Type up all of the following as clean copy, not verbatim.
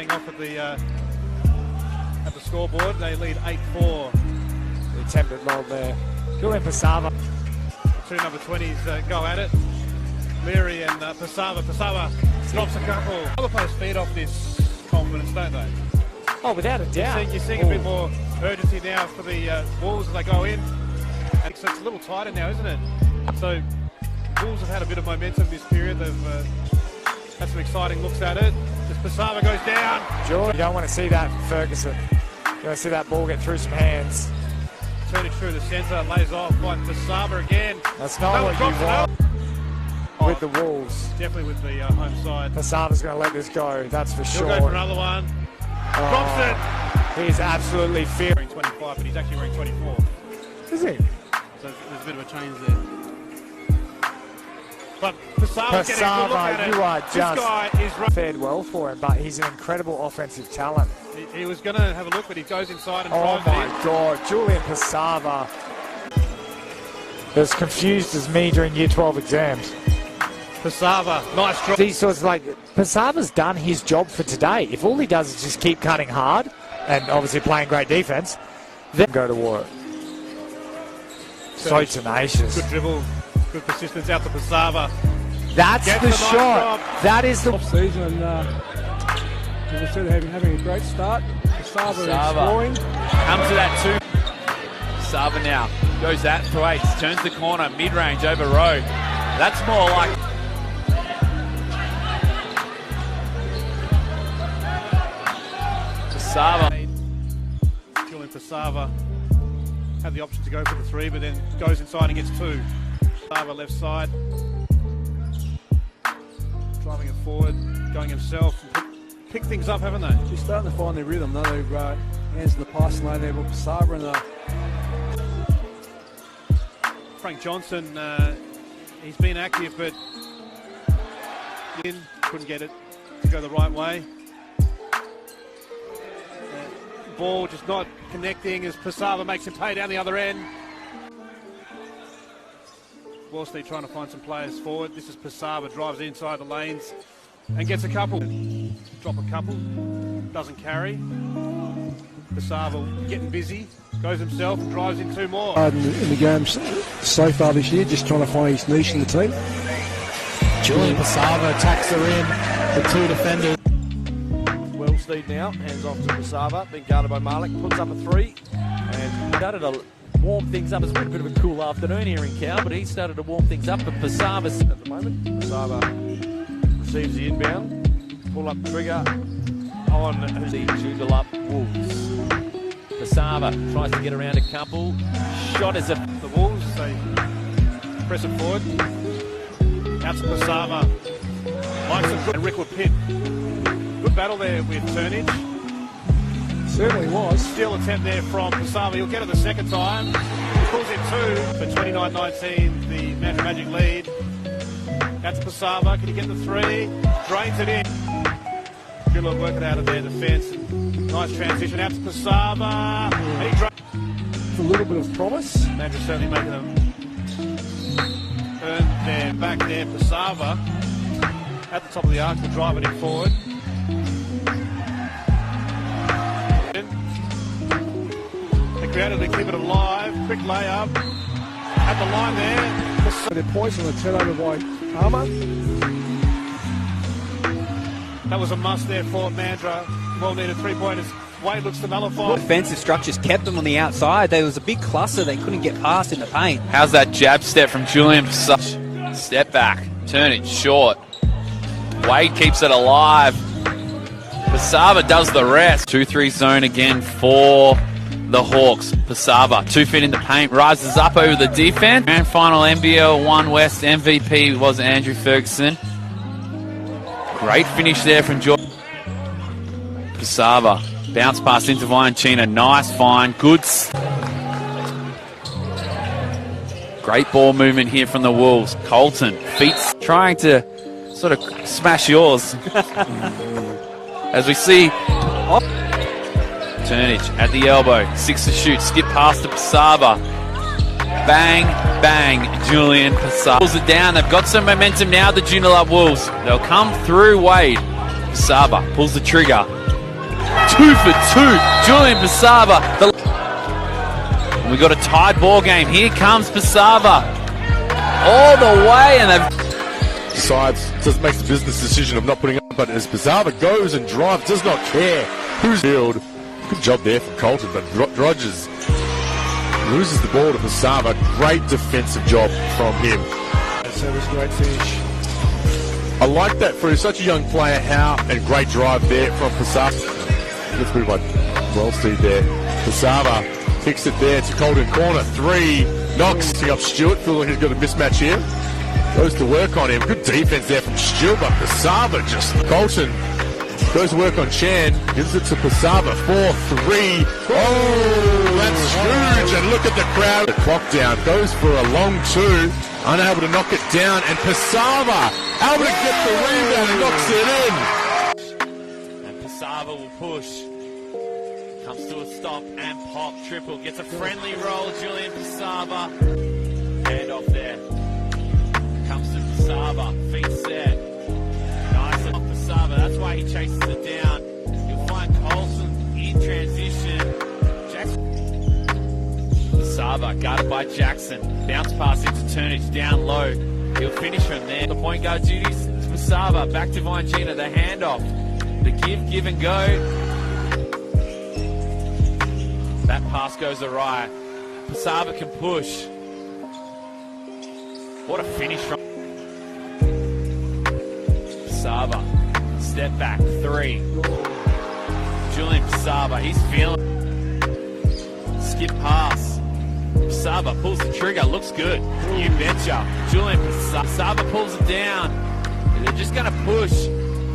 paying off at the scoreboard. They lead 8-4. The attempted lob there. Julian Pesava. The two number 20s go at it. Leary and Pesava. Pesava drops a couple. Other players feed off this confidence, don't they? Oh, without a doubt. You're seeing a bit more urgency now for the Wolves as they go in. And so it's a little tighter now, isn't it? So Wolves have had a bit of momentum this period. They've had some exciting looks at it. As Pesava goes down. George, you don't want to see that from Ferguson. You want to see that ball get through some hands. Turn it through the centre, lays off by Pesava again. That's not what you want with the Wolves. Definitely with the home side. Pesava's going to let this go, that's for sure. He'll go for another one. Drops it. He's absolutely fearing. Wearing 25, but he's actually wearing 24. Is he? So there's a bit of a change there. But Pesava's getting a good look at it. You are this just guy is fared well for him, but he's an incredible offensive talent. He was going to have a look, but he goes inside and drives it in. Oh my God, Julian Pesava. As confused as me during Year 12 exams. Pesava, nice drop. These sorts like Pesava's done his job for today. If all he does is just keep cutting hard and obviously playing great defense, then go to war. So tenacious. Good dribble, good persistence out to Pesava. That's the shot. Nice that is the off-season. As I said, having a great start. Pesava exploring. Comes to that two. Pesava now goes that to eight. Turns the corner, mid-range over row. That's more like. Pesava. Julian Pesava had the option to go for the three, but then goes inside and gets two. Pesava left side. Driving it forward, going himself. Pick things up, haven't they? She's starting to find their rhythm. Now they've hands in the passing lane there with Pesava and Frank Johnson, he's been active, but couldn't get it to go the right way. Ball just not connecting as Pesava makes him pay down the other end. Wolseley trying to find some players forward. This is Pesava, drives inside the lanes and gets a couple. Drop a couple, doesn't carry. Pesava getting busy, goes himself and drives in two more. In the games so far this year, just trying to find his niche in the team. Julian Pesava attacks her in, the two defenders. Welsteed now, hands off to Pesava, being guarded by Malik, puts up a three, and started to warm things up. It's been a bit of a cool afternoon here in Cal, but he started to warm things up for Pesava at the moment. Pesava receives the inbound, pull up trigger on the Joondalup Wolves. Pesava tries to get around a couple. Shot is the Wolves, they press it forward. Out to Pesava. Likes it good. And Rickwood Pitt. Good battle there with Turnage. Certainly was. Steal attempt there from Pesava. He'll get it the second time. He pulls in two for 29-19, the Mandarin Magic lead. Out to Pesava. Can he get the three? Drains it in. Good luck working out of their defence. Nice transition out to Pesava. And he a little bit of promise. Mandarin certainly making them earn their back there. Pesava at the top of the arc will drive it in forward. They created to keep it alive. Quick layup at the line there. Their points on the turnover by Palmer. That was a must there for Mandra. Well needed three-pointers. Wade looks to nullify. Defensive structures kept them on the outside. There was a big cluster they couldn't get past in the paint. How's that jab step from Julian Pesava? Step back, turn it short. Wade keeps it alive. Pesava does the rest. 2-3 zone again for the Hawks. Pesava, 2 feet in the paint, rises up over the defense. Grand final NBL1 West MVP was Andrew Ferguson. Great finish there from George. Pesava, bounce pass into Vianchina. Nice find, good. Great ball movement here from the Wolves. Colton, feet trying to sort of smash yours. As we see Turnage at the elbow, 6 to shoot, skip past to Pesava. Bang, bang, Julian Pesava. Pulls it down, they've got some momentum now, the Joondalup Wolves. They'll come through Wade. Pesava pulls the trigger. 2 for 2. Julian Pesava. We got a tied ball game. Here comes Pesava. All the way, and they've decides, just makes the business decision of not putting up, but as Pesava goes and drives, does not care who's field. Good job there from Colton, but Rogers loses the ball to Pesava. Great defensive job from him. So it was a great finish. I like that for such a young player, how, and great drive there from Pesava. Let's move on. Wellsteed there. Pesava kicks it there to Colton corner. 3, knocks up Stewart. Feels like he's got a mismatch here. Goes to work on him. Good defense there from Stewart, but Pesava just... Colton goes to work on Chan. Gives it to Pesava. 4-3. Oh, that's huge. And look at the crowd. The clock down. Goes for a long 2. Unable to knock it down. And Pesava able to get the rebound and knocks it in. And Pesava will push. Comes to a stop and pop. Triple. Gets a friendly roll. Julian Pesava. Hand off there. Comes to Pesava. Feet set. Nice off Pesava. That's why he chases it down. You'll find Colson in transition. Jackson. Pesava guarded by Jackson. Bounce pass into Turnage. Down low. He'll finish from there. The point guard duties. Pesava. Back to Vangina. The handoff. The give and go. That pass goes awry. Pesava can push. What a finish from Pesava. Step back, 3. Julian Pesava, he's feeling. Skip pass. Pesava pulls the trigger, looks good. You betcha. Julian Pesava pulls it down. They're just going to push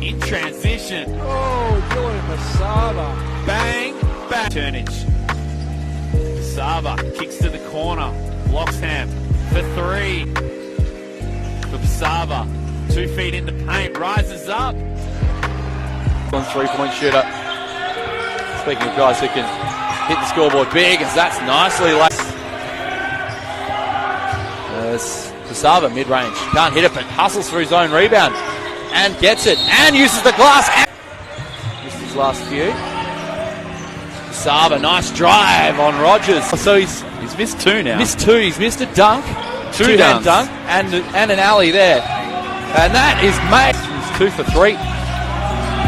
in transition. Oh, Julian Pesava. Bang, bang. Turnage. Pesava kicks to the corner. Blocks him for 3. For Pesava, 2 feet in the paint, rises up. One 3-point shooter. Speaking of guys who can hit the scoreboard big, as that's nicely laid. Pesava mid-range, can't hit it, but hustles for his own rebound and gets it and uses the glass. Missed his last few. Pesava, nice drive on Rogers. So he's missed 2 now. Missed 2. He's missed a dunk. 2-hand dunk and an alley there. And that is made. He's 2 for 3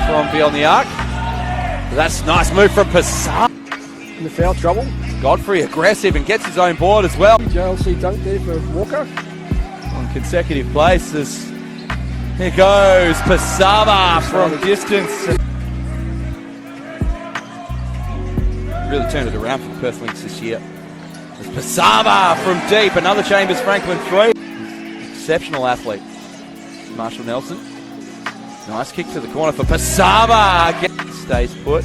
from beyond the arc. That's a nice move from Pesava. In the foul trouble. Godfrey aggressive and gets his own board as well. JLC dunk there for Walker. On consecutive places. Here goes Pesava from distance. Really turned it around for the Perth Lynx this year. Pesava from deep, another Chambers Franklin 3. Exceptional athlete. Marshall Nelson. Nice kick to the corner for Pesava. Stays put.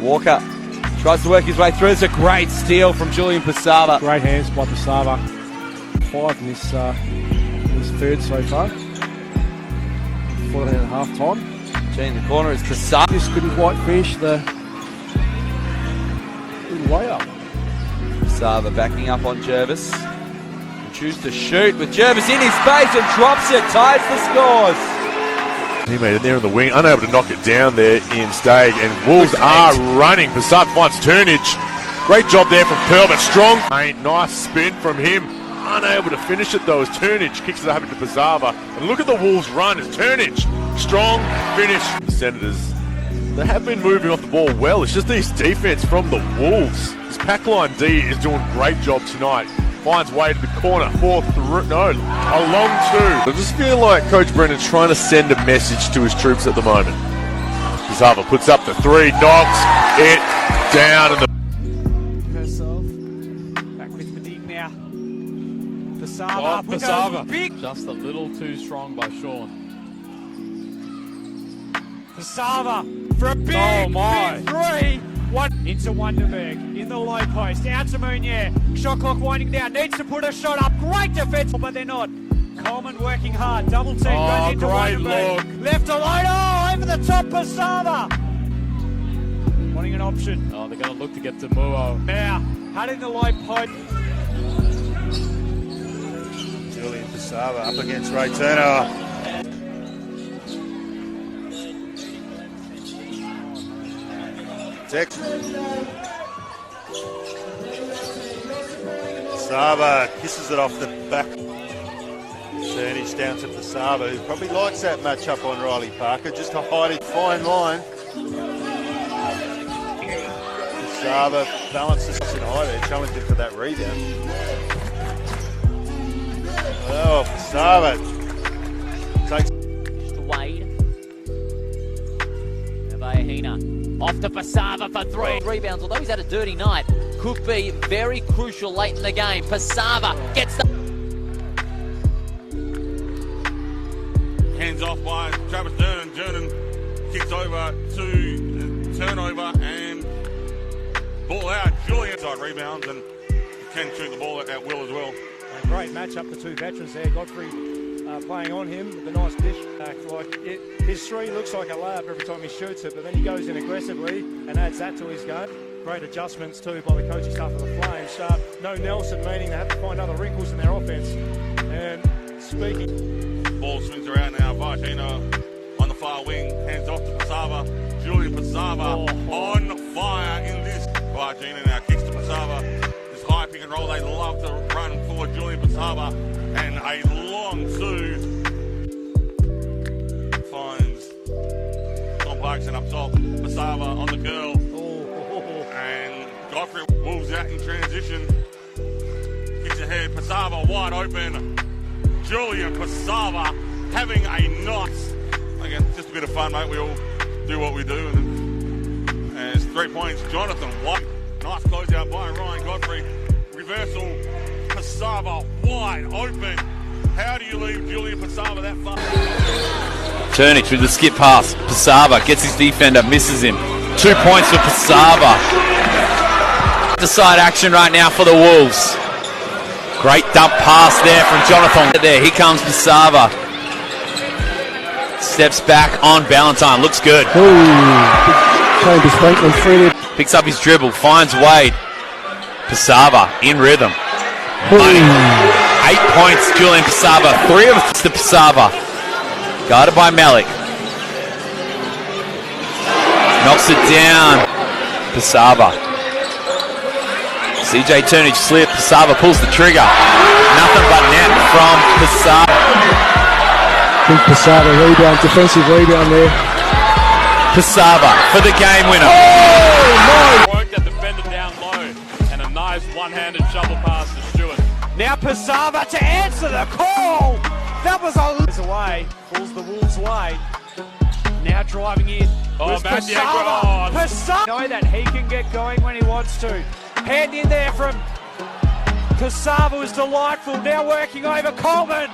Walker tries to work his way through. It's a great steal from Julian Pesava. Great hands by Pesava. 5 in this third so far. 14 at half time. In the corner is Pesava. Just couldn't quite finish the way up. Pesava backing up on Jervis. Chooses to shoot with Jervis in his face and drops it. Ties the scores. Teammate there in the wing, unable to knock it down there in Stag, and Wolves are running. Pesava finds Turnage. Great job there from Pearl, but strong. Nice spin from him. Unable to finish it though as Turnage kicks it up into Pesava. And look at the Wolves run as Turnage. Strong finish. The Senators, they have been moving off the ball well. It's just this defense from the Wolves. This pack line D is doing a great job tonight. Finds way to the corner. A long 2. I just feel like Coach Brennan's trying to send a message to his troops at the moment. Pesava puts up the 3, knocks it down. And Herself. Back with Medina now. Pesava. Pesava. Big. Just a little too strong by Sean. Pesava for a big, big 3. One into Wonderberg in the low post. Out to Mounier. Shot clock winding down. Needs to put a shot up. Great defense, but they're not. Coleman working hard. Double team goes into Wonderberg. Left alone. Oh, over the top. Pesava. Wanting an option. Oh, they're going to look to get to Muo. Now, had in the low post. Julian Pesava up against Ray Turner. protect. Pesava kisses it off the back. Turnage down to Pesava, who probably likes that matchup on Riley Parker, just to hide his fine line. Pesava balances it high there, challenging for that rebound. Oh, Pesava takes to Wade. Avahina off to Pesava for 3 rebounds. Although he's had a dirty night, could be very crucial late in the game. Pesava gets the hands off by Travis Durnan. Durnan kicks over to turnover and ball out. Julian side rebounds and can shoot the ball at will as well. A great matchup, the two veterans there. Godfrey playing on him with a nice dish. His three looks like a layup every time he shoots it, but then he goes in aggressively and adds that to his game. Great adjustments too by the coaching staff of the Flames. No Nelson, meaning they have to find other wrinkles in their offense. And speaking, ball swings around now. Vargina on the far wing, hands off to Pesava. Julian Pesava on fire in this. Vargina now kicks to Pesava. This high pick and roll, they love to run for Julian Pesava, and a long two finds Tom Clarkson up top. Pesava on the curl. And Godfrey moves out in transition. Kicks ahead. Pesava wide open. Julian Pesava having a nice, again, just a bit of fun, mate. We all do what we do. And it's 3 points. Jonathan White. Nice closeout by Ryan Godfrey. Reversal. Pesava wide open. How do you leave Julian Pesava that far? Turnage with the skip pass. Pesava gets his defender, misses him. 2 points for Pesava. Decide action right now for the Wolves. Great dump pass there from Jonathan. There, here comes Pesava. Steps back on Valentine. Looks good. Chambers Franklin through. Picks up his dribble. Finds Wade. Pesava in rhythm. Money. 8 points, Julian Pesava. 3 of us to Pesava. Guarded by Malik. Knocks it down. Pesava. CJ Turnage slip. Pesava pulls the trigger. Nothing but net from Pesava. Big Pesava rebound, defensive rebound there. Pesava for the game winner. Work that defender down low and a nice one-handed shovel pass to Stewart. Now Pesava to answer the call. That was away. Pulls the Wolves' way. Now driving in. Pesava. Pesava. Know that he can get going when he wants to. Hand in there from Pesava was delightful. Now working over Coleman.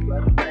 Left.